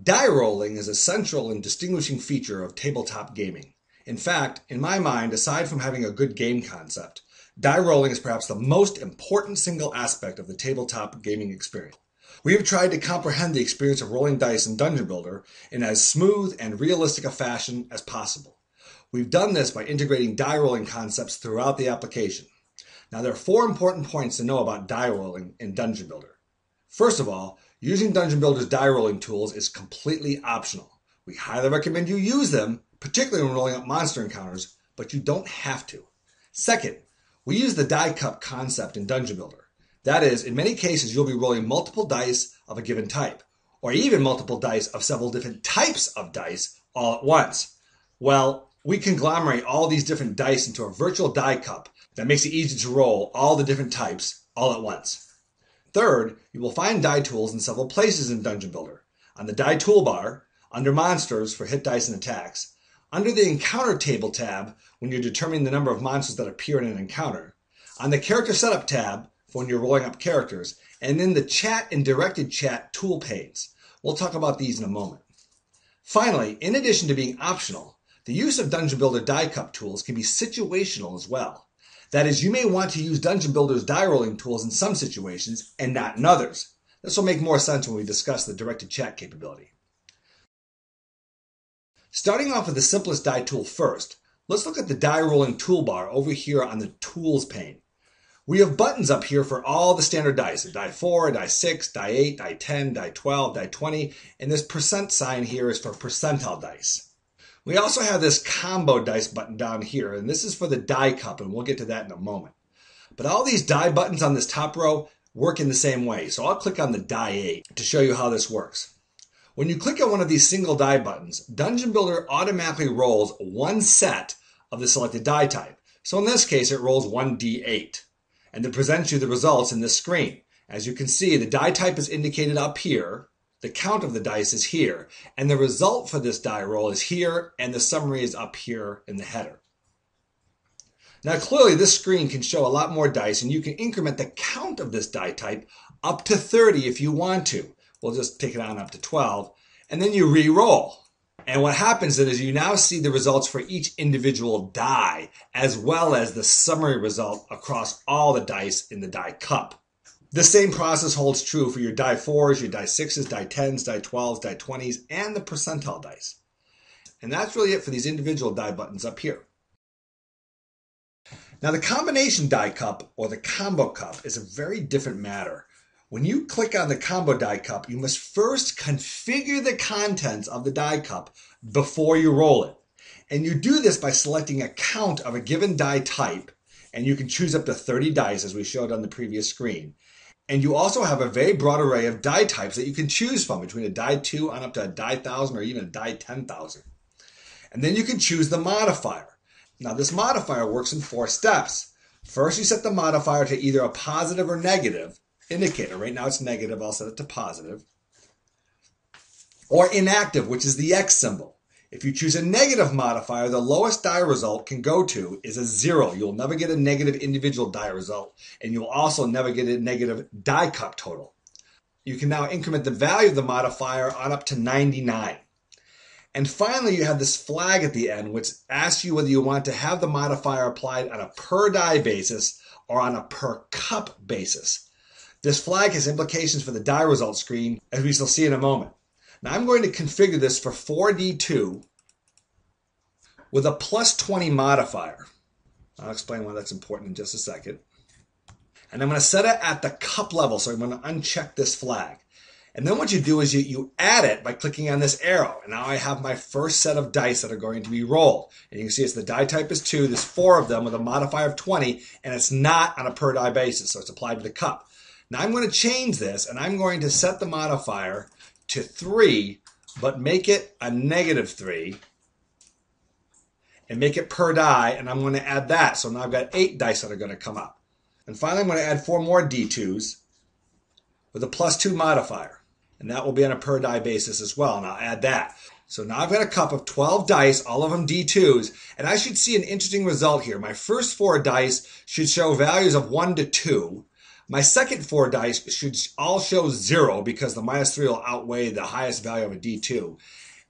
Die rolling is a central and distinguishing feature of tabletop gaming. In fact, in my mind, aside from having a good game concept, die rolling is perhaps the most important single aspect of the tabletop gaming experience. We have tried to comprehend the experience of rolling dice in Dungeon Builder in as smooth and realistic a fashion as possible. We've done this by integrating die rolling concepts throughout the application. Now, there are 4 important points to know about die rolling in Dungeon Builder. First of all, using Dungeon Builder's die rolling tools is completely optional. We highly recommend you use them, particularly when rolling up monster encounters, but you don't have to. Second, we use the die cup concept in Dungeon Builder. That is, in many cases, you'll be rolling multiple dice of a given type, or even multiple dice of several different types of dice all at once. Well, we conglomerate all these different dice into a virtual die cup that makes it easy to roll all the different types all at once. Third, you will find die tools in several places in Dungeon Builder. On the die toolbar, under monsters for hit dice and attacks, under the encounter table tab when you're determining the number of monsters that appear in an encounter, on the character setup tab for when you're rolling up characters, and in the chat and directed chat tool panes. We'll talk about these in a moment. Finally, in addition to being optional, the use of Dungeon Builder die cup tools can be situational as well. That is, you may want to use Dungeon Builder's die rolling tools in some situations and not in others. This will make more sense when we discuss the directed chat capability. Starting off with the simplest die tool first, let's look at the die rolling toolbar over here on the Tools pane. We have buttons up here for all the standard dice, die 4, die 6, die 8, die 10, die 12, die 20, and this percent sign here is for percentile dice. We also have this combo dice button down here, and this is for the die cup, and we'll get to that in a moment. But all these die buttons on this top row work in the same way, so I'll click on the die 8 to show you how this works. When you click on one of these single die buttons, Dungeon Builder automatically rolls one set of the selected die type. So in this case, it rolls 1d8, and it presents you the results in this screen. As you can see, the die type is indicated up here, the count of the dice is here, and the result for this die roll is here, and the summary is up here in the header. Now clearly this screen can show a lot more dice, and you can increment the count of this die type up to 30 if you want to. We'll just take it on up to 12, and then you re-roll. And what happens then is you now see the results for each individual die, as well as the summary result across all the dice in the die cup. The same process holds true for your die 4s, your die 6s, die 10s, die 12s, die 20s, and the percentile dice. And that's really it for these individual die buttons up here. Now the combination die cup, or the combo cup, is a very different matter. When you click on the combo die cup, you must first configure the contents of the die cup before you roll it. And you do this by selecting a count of a given die type, and you can choose up to 30 dice as we showed on the previous screen. And you also have a very broad array of die types that you can choose from, between a die 2 on up to a die 1000 or even a die 10,000. And then you can choose the modifier. Now this modifier works in 4 steps. First, you set the modifier to either a positive or negative indicator. Right now it's negative, I'll set it to positive. Or inactive, which is the X symbol. If you choose a negative modifier, the lowest die result can go to is a 0. You'll never get a negative individual die result, and you'll also never get a negative die cup total. You can now increment the value of the modifier on up to 99. And finally, you have this flag at the end, which asks you whether you want to have the modifier applied on a per die basis or on a per cup basis. This flag has implications for the die result screen, as we shall see in a moment. Now I'm going to configure this for 4D2 with a plus 20 modifier. I'll explain why that's important in just a second. And I'm going to set it at the cup level, so I'm going to uncheck this flag. And then what you do is you add it by clicking on this arrow. And now I have my first set of dice that are going to be rolled. And you can see it's the die type is 2, there's 4 of them with a modifier of 20, and it's not on a per die basis, so it's applied to the cup. Now I'm going to change this, and I'm going to set the modifier to 3, but make it a negative 3, and make it per die, and I'm going to add that. So now I've got 8 dice that are going to come up. And finally, I'm going to add 4 more D2s with a plus 2 modifier, and that will be on a per die basis as well, and I'll add that. So now I've got a cup of 12 dice, all of them D2s, and I should see an interesting result here. My first 4 dice should show values of 1 to 2. My second 4 dice should all show 0 because the -3 will outweigh the highest value of a D2.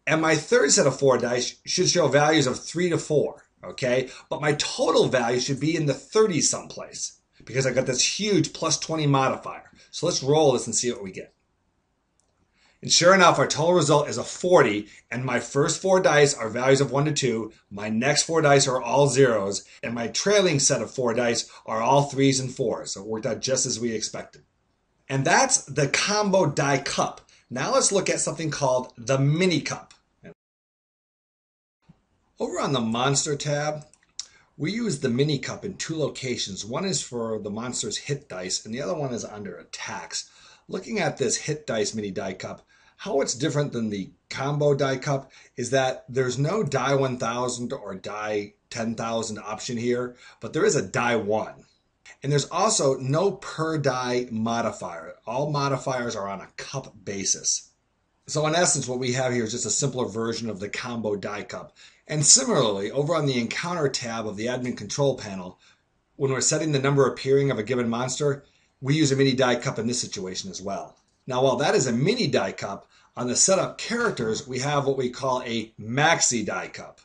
And my third set of 4 dice should show values of 3 to 4, okay? But my total value should be in the 30s someplace because I got this huge +20 modifier. So let's roll this and see what we get. And sure enough, our total result is a 40, and my first 4 dice are values of 1 to 2, my next 4 dice are all 0s, and my trailing set of 4 dice are all 3s and 4s. So it worked out just as we expected. And that's the combo die cup. Now let's look at something called the mini cup. Over on the monster tab, we use the mini cup in 2 locations. One is for the monster's hit dice, and the other one is under attacks. Looking at this hit dice mini die cup, how it's different than the combo die cup is that there's no die 1000 or die 10,000 option here, but there is a die 1. And there's also no per die modifier. All modifiers are on a cup basis. So in essence, what we have here is just a simpler version of the combo die cup. And similarly, over on the encounter tab of the admin control panel, when we're setting the number appearing of a given monster, we use a mini die cup in this situation as well. Now, while that is a mini die cup, on the setup characters, we have what we call a maxi die cup.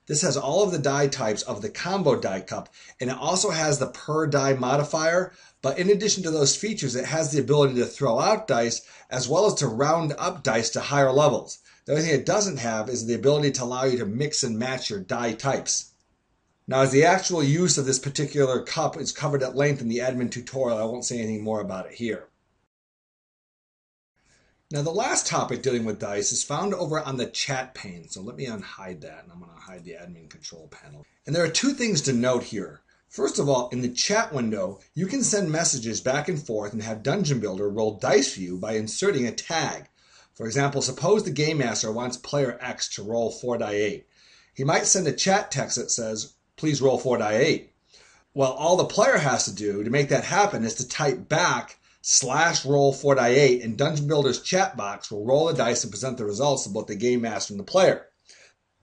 This has all of the die types of the combo die cup, and it also has the per die modifier, but in addition to those features, it has the ability to throw out dice as well as to round up dice to higher levels. The only thing it doesn't have is the ability to allow you to mix and match your die types. Now, as the actual use of this particular cup is covered at length in the admin tutorial, I won't say anything more about it here. Now, the last topic dealing with dice is found over on the chat pane. So let me unhide that, and I'm going to hide the admin control panel. And there are 2 things to note here. First of all, in the chat window, you can send messages back and forth and have Dungeon Builder roll dice for you by inserting a tag. For example, suppose the Game Master wants player X to roll 4 die 8. He might send a chat text that says, please roll 4 die 8. Well, all the player has to do to make that happen is to type back /roll 4 die 8, and Dungeon Builder's chat box will roll the dice and present the results of both the Game Master and the player.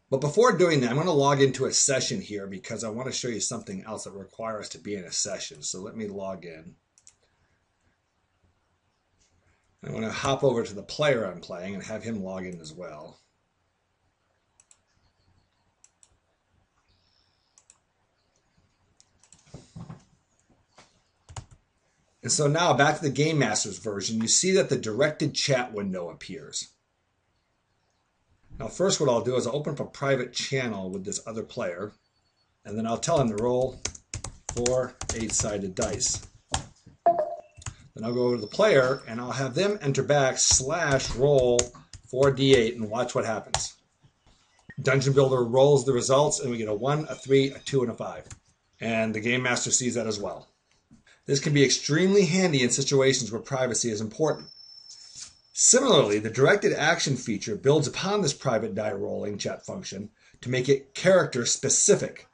But before doing that, I'm going to log into a session here because I want to show you something else that requires us to be in a session. So let me log in. I'm going to hop over to the player I'm playing and have him log in as well. And so now back to the Game Master's version, you see that the directed chat window appears. Now first what I'll do is I'll open up a private channel with this other player, and then I'll tell him to roll 4 8-sided dice. Then I'll go over to the player and I'll have them enter back /roll 4d8 and watch what happens. Dungeon Builder rolls the results and we get a 1, a 3, a 2, and a 5. And the Game Master sees that as well. This can be extremely handy in situations where privacy is important. Similarly, the directed action feature builds upon this private die rolling chat function to make it character specific.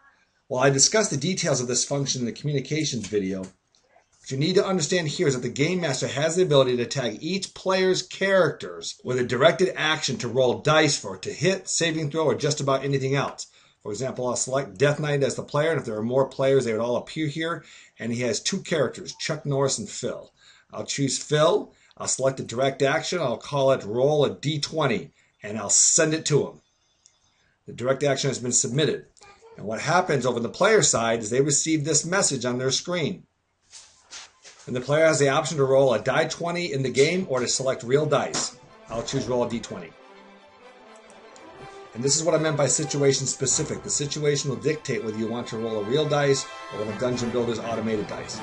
While I discuss the details of this function in the communications video, what you need to understand here is that the Game Master has the ability to tag each player's characters with a directed action to roll dice for, to hit, saving throw, or just about anything else. For example, I'll select Death Knight as the player, and if there are more players, they would all appear here. And he has 2 characters, Chuck Norris and Phil. I'll choose Phil. I'll select a direct action. I'll call it roll a d20, and I'll send it to him. The direct action has been submitted. And what happens over the player side is they receive this message on their screen. And the player has the option to roll a die 20 in the game or to select real dice. I'll choose roll a d20. And this is what I meant by situation specific. The situation will dictate whether you want to roll a real dice or one of Dungeon Builder's automated dice.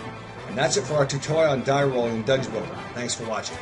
And that's it for our tutorial on die rolling in Dungeon Builder. Thanks for watching.